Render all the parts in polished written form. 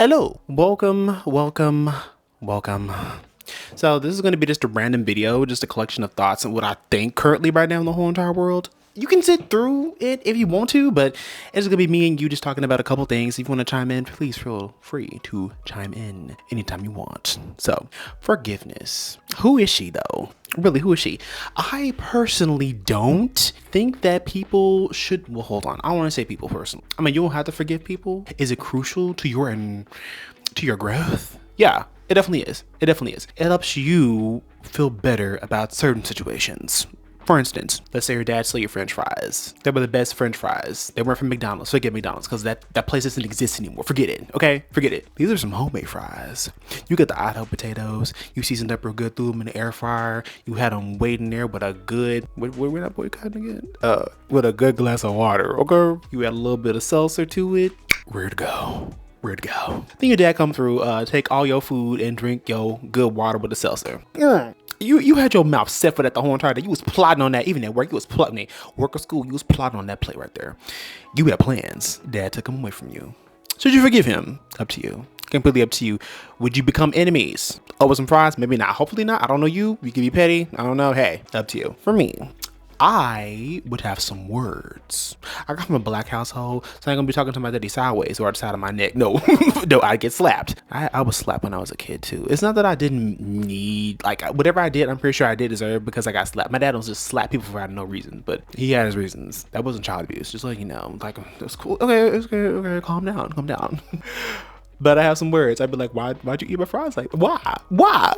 Hello, welcome. So this is going to be just a random video, just a collection of thoughts and what I think currently right now in the whole entire world. You can sit through it if you want to, but it's going to be me and you just talking about a couple things. If you want to chime in, please feel free to chime in anytime you want. So, forgiveness. Who is she though? Really, who is she? I personally don't think that people should. Well, hold on. I don't want to say people personally. I mean, you don't have to forgive people. Is it crucial to your growth? Yeah, it definitely is. It definitely is. It helps you feel better about certain situations. For instance, let's say your dad stole your French fries. They were the best French fries. They weren't from McDonald's. Forget McDonald's because that place doesn't exist anymore. Forget it. Okay, forget it. These are some homemade fries. You get the Idaho potatoes. You seasoned up real good, threw them in the air fryer. You had them waiting there with a good what that boy called again? With a good glass of water. Okay, you add a little bit of seltzer to it. Where to go? Where to go? Then your dad come through, take all your food and drink your good water with the seltzer. You had your mouth set for that the whole entire day. You was plotting on that. Even at work, you was plotting. Work or school, you was plotting on that play right there. You had plans. Dad took them away from you. Should you forgive him? Up to you. Completely up to you. Would you become enemies? Over some fries? Maybe not. Hopefully not. I don't know you. You can be petty. I don't know. Hey, up to you. For me, I would have some words. I come from a black household, so I ain't gonna be talking to my daddy sideways or the side of my neck. No, no, I'd get slapped. I was slapped when I was a kid too. It's not that I didn't need, like, whatever I did, I'm pretty sure I did deserve because I got slapped. My dad don't just slap people for no reason, but he had his reasons. That wasn't child abuse, just like, you know, like, it's cool. Okay, it's okay, okay, calm down. But I have some words. I'd be like, why'd you eat my fries? Like, why?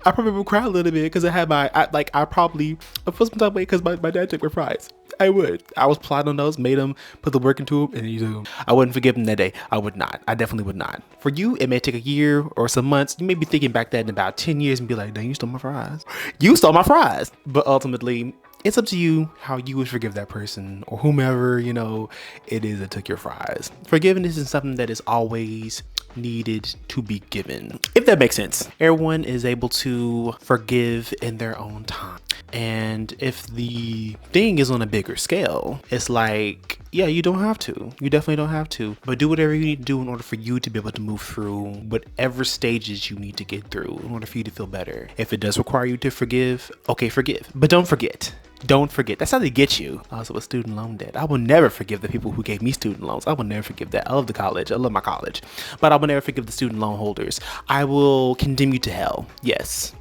I probably would cry a little bit because I had I probably feel some type of way because my dad took my fries. I would. I was plotting on those, made him put the work into them, and you do. I wouldn't forgive him that day. I would not. I definitely would not. For you, it may take a year or some months. You may be thinking back that in about 10 years and be like, dang, you stole my fries. You stole my fries. But ultimately, it's up to you how you would forgive that person or whomever, you know, it is that took your fries. Forgiveness is something that is always needed to be given, if that makes sense. Everyone is able to forgive in their own time. And if the thing is on a bigger scale, it's like, yeah, you don't have to. You definitely don't have to. But do whatever you need to do in order for you to be able to move through whatever stages you need to get through in order for you to feel better. If it does require you to forgive, okay, forgive. But don't forget. Don't forget. That's how they get you. Also, a student loan debt. I will never forgive the people who gave me student loans. I will never forgive that. I love the college. I love my college. But I will never forgive the student loan holders. I will condemn you to hell. Yes.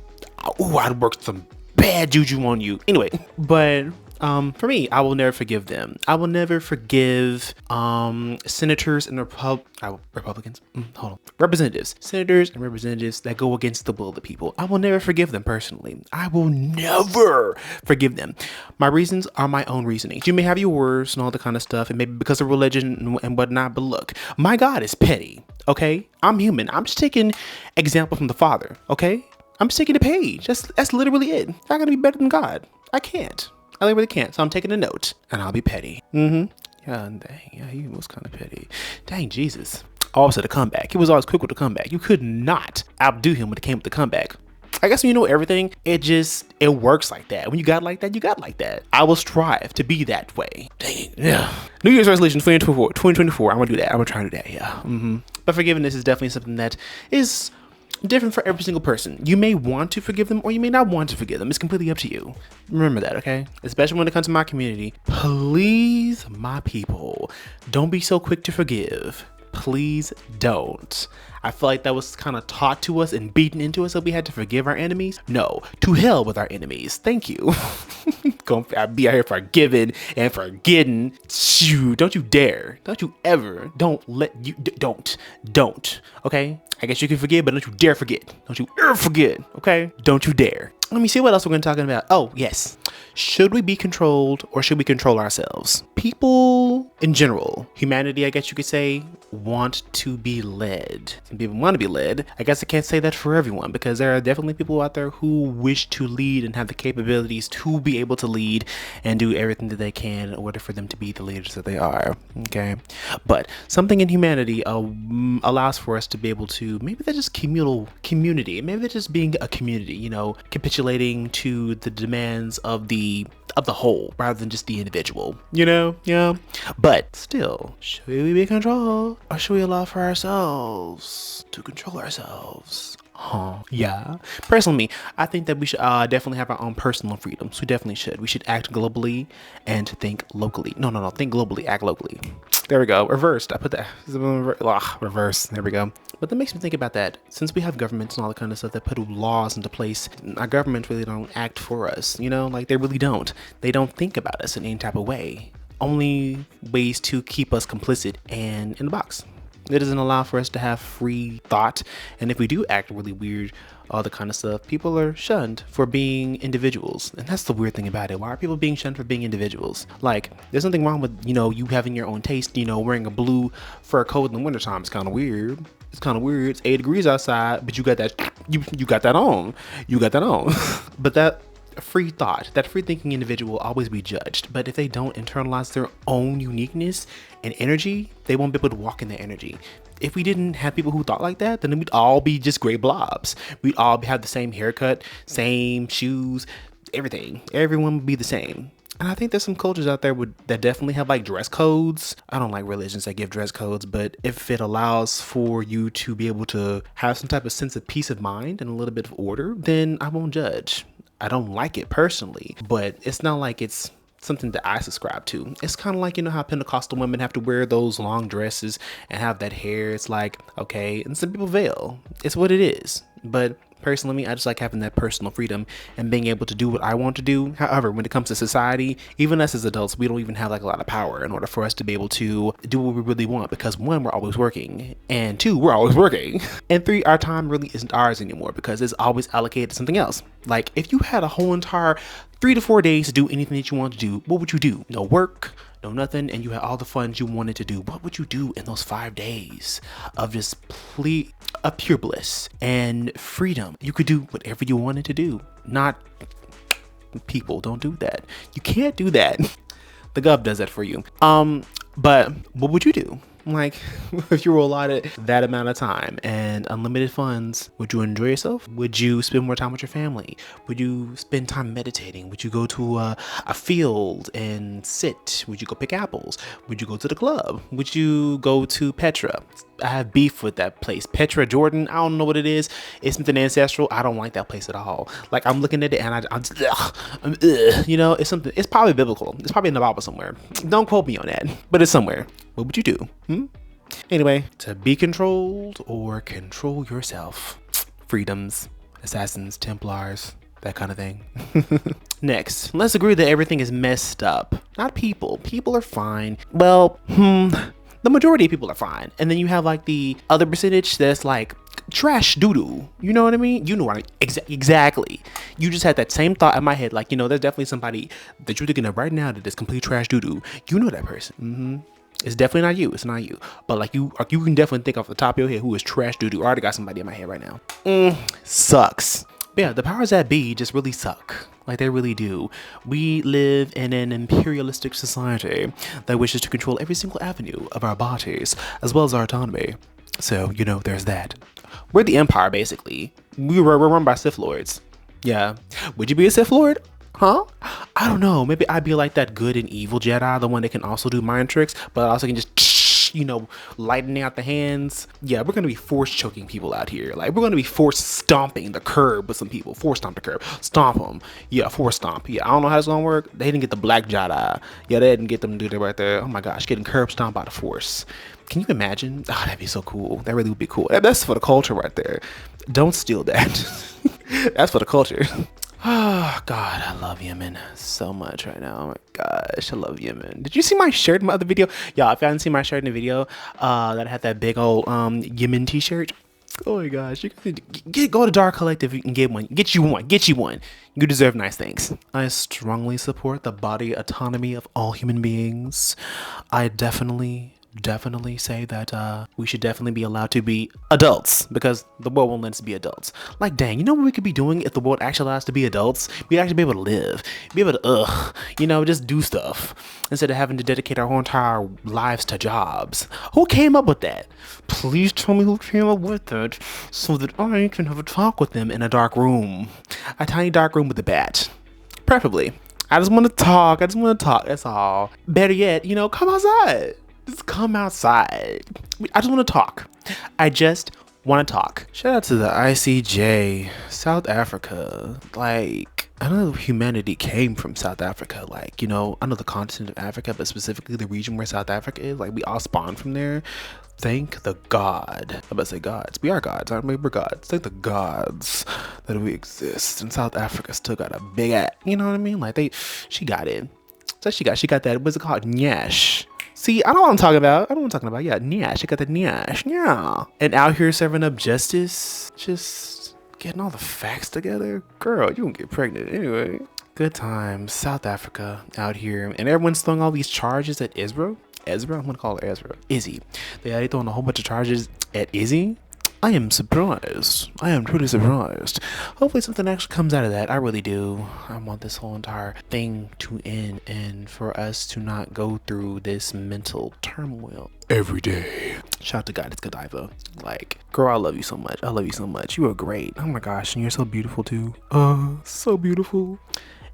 Ooh, I'd work some bad juju on you. Anyway, but for me, I will never forgive them. I will never forgive senators and Republicans. Representatives, senators and representatives that go against the will of the people. I will never forgive them personally. I will never forgive them. My reasons are my own reasoning. You may have your words and all the kind of stuff, and maybe because of religion and whatnot. But look, my God is petty. Okay, I'm human. I'm just taking example from the Father. Okay. I'm just taking a page. That's literally it. I'm not gonna be better than God. I can't. I literally can't. So I'm taking a note, and I'll be petty. Yeah, dang. Yeah, he was kind of petty. Dang, Jesus. Always had a comeback. He was always quick with the comeback. You could not outdo him when it came with the comeback. I guess when you know everything, it works like that. When you got like that, you got like that. I will strive to be that way. Dang, yeah. New Year's resolution 2024. I'm gonna do that. I'm gonna try to do that. Yeah. But forgiveness is definitely something that is different for every single person. You may want to forgive them or you may not want to forgive them. It's completely up to you. Remember that, okay? Especially when it comes to my community. Please, my people, don't be so quick to forgive. Please don't. I feel like that was kind of taught to us and beaten into us that we had to forgive our enemies. No, to hell with our enemies. Thank you. Gonna be out here forgiving and forgetting. Shoo, don't you dare. Don't you ever. Don't. Okay? I guess you can forgive, but don't you dare forget. Don't you ever forget. Okay? Don't you dare. Let me see what else we're going to talk about. Oh, yes. Should we be controlled or should we control ourselves? People in general, humanity, I guess you could say, want to be led. Some people want to be led. I guess I can't say that for everyone, because there are definitely people out there who wish to lead and have the capabilities to be able to lead and do everything that they can in order for them to be the leaders that they are. Okay, but something in humanity allows for us to be able to, maybe they're just community, maybe they're just being a community, you know, capitulating to the demands of the whole rather than just the individual, you know. Yeah, but still, should we be controlled, or should we allow for ourselves to control ourselves? Yeah. Personally, I think that we should definitely have our own personal freedoms. We definitely should. We should act globally and think locally. No. Think globally, act locally. There we go. Reversed. I put that. Reverse. There we go. But that makes me think about that. Since we have governments and all that kind of stuff that put laws into place, our governments really don't act for us. You know, like they really don't. They don't think about us in any type of way. Only ways to keep us complicit and in the box. It doesn't allow for us to have free thought. And if we do act really weird, all the kind of stuff, people are shunned for being individuals. And that's the weird thing about it. Why are people being shunned for being individuals? Like, there's nothing wrong with, you know, you having your own taste, you know, wearing a blue fur coat in the wintertime. It's kind of weird. It's 8 degrees outside, but you got that, you got that on. But that free thought, that free thinking individual will always be judged. But if they don't internalize their own uniqueness and energy, they won't be able to walk in their energy. If we didn't have people who thought like that, then we'd all be just gray blobs. We'd all have the same haircut, same shoes, everything. Everyone would be the same. And I think there's some cultures out there that definitely have like dress codes. I don't like religions that give dress codes, but if it allows for you to be able to have some type of sense of peace of mind and a little bit of order, then I won't judge. I don't like it personally, but it's not like it's something that I subscribe to. It's kind of like, you know, how Pentecostal women have to wear those long dresses and have that hair. It's like, okay, and some people veil. It's what it is. But personally, I just like having that personal freedom and being able to do what I want to do. However, when it comes to society, even us as adults, we don't even have like a lot of power in order for us to be able to do what we really want, because 1, we're always working, and 2, we're always working, and 3, our time really isn't ours anymore because it's always allocated to something else. Like if you had a whole entire 3 to 4 days to do anything that you want to do, what would you do? No work, no nothing, and you had all the fun you wanted to do. What would you do in those 5 days of just pure bliss and freedom? You could do whatever you wanted to do. Not people, don't do that. You can't do that. The gov does that for you. But what would you do? Like, if you were allotted that amount of time and unlimited funds, would you enjoy yourself? Would you spend more time with your family? Would you spend time meditating? Would you go to a field and sit? Would you go pick apples? Would you go to the club? Would you go to Petra? I have beef with that place. Petra, Jordan, I don't know what it is. It's something ancestral. I don't like that place at all. Like, I'm looking at it and I'm just, you know, it's something, it's probably biblical. It's probably in the Bible somewhere. Don't quote me on that, but it's somewhere. What would you do? Anyway, to be controlled or control yourself. Freedoms, assassins, Templars, that kind of thing. Next, let's agree that everything is messed up. Not people. People are fine. Well, the majority of people are fine. And then you have like the other percentage that's like trash doo-doo. You know what I mean? You know what exactly. You just had that same thought in my head. Like, you know, there's definitely somebody that you're thinking of right now that is complete trash doo-doo. You know that person. It's definitely not you. It's not you. But like you can definitely think off the top of your head who is trash doo-doo. I already got somebody in my head right now. Sucks. But yeah, the powers that be just really suck. Like, they really do. We live in an imperialistic society that wishes to control every single avenue of our bodies, as well as our autonomy. So, you know, there's that. We're the Empire, basically. We're run by Sith Lords. Yeah. Would you be a Sith Lord? Huh? I don't know. Maybe I'd be like that good and evil Jedi, the one that can also do mind tricks, but also can just, you know, lightening out the hands. Yeah, we're going to be force choking people out here. Like, we're going to be force stomping the curb with some people. Force stomp the curb. Stomp them. Yeah, force stomp. Yeah, I don't know how it's going to work. They didn't get the black Jedi. Yeah, they didn't get them to do that right there. Oh my gosh, getting curb stomped by the force. Can you imagine? Oh, that'd be so cool. That really would be cool. That's for the culture right there. Don't steal that. That's for the culture. Oh, God, I love Yemen so much right now. Oh, my gosh, I love Yemen. Did you see my shirt in my other video? Y'all, if you haven't seen my shirt in the video, that I had that big old Yemen t-shirt. Oh, my gosh. You can go to Dark Collective. You can get one. Get you one. You deserve nice things. I strongly support the body autonomy of all human beings. I definitely definitely say that we should definitely be allowed to be adults, because the world won't let us be adults. Like, dang, you know what we could be doing if the world actually allows us to be adults? We'd actually be able to live, be able to, just do stuff instead of having to dedicate our whole entire lives to jobs. Who came up with that? Please tell me who came up with it so that I can have a talk with them in a dark room. A tiny dark room with a bat. Preferably. I just want to talk. That's all. Better yet, come outside. Just come outside. I just want to talk. I just want to talk. Shout out to the ICJ, South Africa. Like, I know humanity came from South Africa. Like, I know the continent of Africa, but specifically the region where South Africa is. Like, we all spawned from there. Thank the God. I'm about to say gods. We are gods, aren't we? We're gods. Thank the gods that we exist. And South Africa still got a big ass. You know what I mean? Like, she got it. So she got that. What's it called? Nyash. See, I know what I'm talking about. Yeah, Nyash. She got the Nyash. Yeah. And out here serving up justice. Just getting all the facts together. Girl, you won't get pregnant anyway. Good times. South Africa out here. And everyone's throwing all these charges at Ezra. I'm gonna call her Ezra. Izzy. They throwing a whole bunch of charges at Izzy. I am surprised. I am truly surprised. Hopefully something actually comes out of that. I really do. I want this whole entire thing to end and for us to not go through this mental turmoil every day. Shout out to God, it's Godiva. Like, girl, I love you so much. You are great. Oh my gosh, and you're so beautiful too. So beautiful.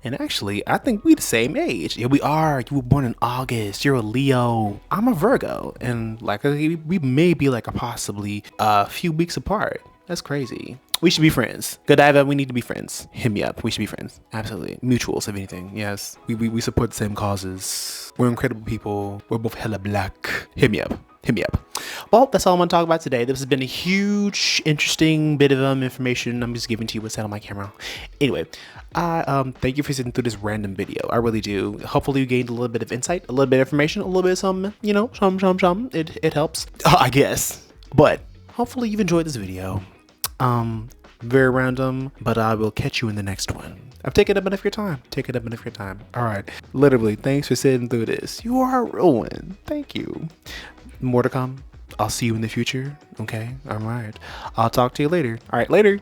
And actually, I think we the same age. Yeah, we are. You were born in August. You're a Leo. I'm a Virgo. And like, we may be like possibly a few weeks apart. That's crazy. We should be friends. Godiva, we need to be friends. Hit me up. We should be friends. Absolutely. Mutuals, if anything. Yes. We support the same causes. We're incredible people. We're both hella black. Hit me up. Well, that's all I'm going to talk about today. This has been a huge, interesting bit of information I'm just giving to you what's on my camera. Anyway, thank you for sitting through this random video. I really do. Hopefully you gained a little bit of insight, a little bit of information, a little bit of some, some. It helps, I guess. But hopefully you've enjoyed this video. Very random, but I will catch you in the next one. I've taken up enough of your time. All right. Literally, thanks for sitting through this. You are a real one. Thank you. More to come. I'll see you in the future. Okay. All right. I'll talk to you later. All right. Later.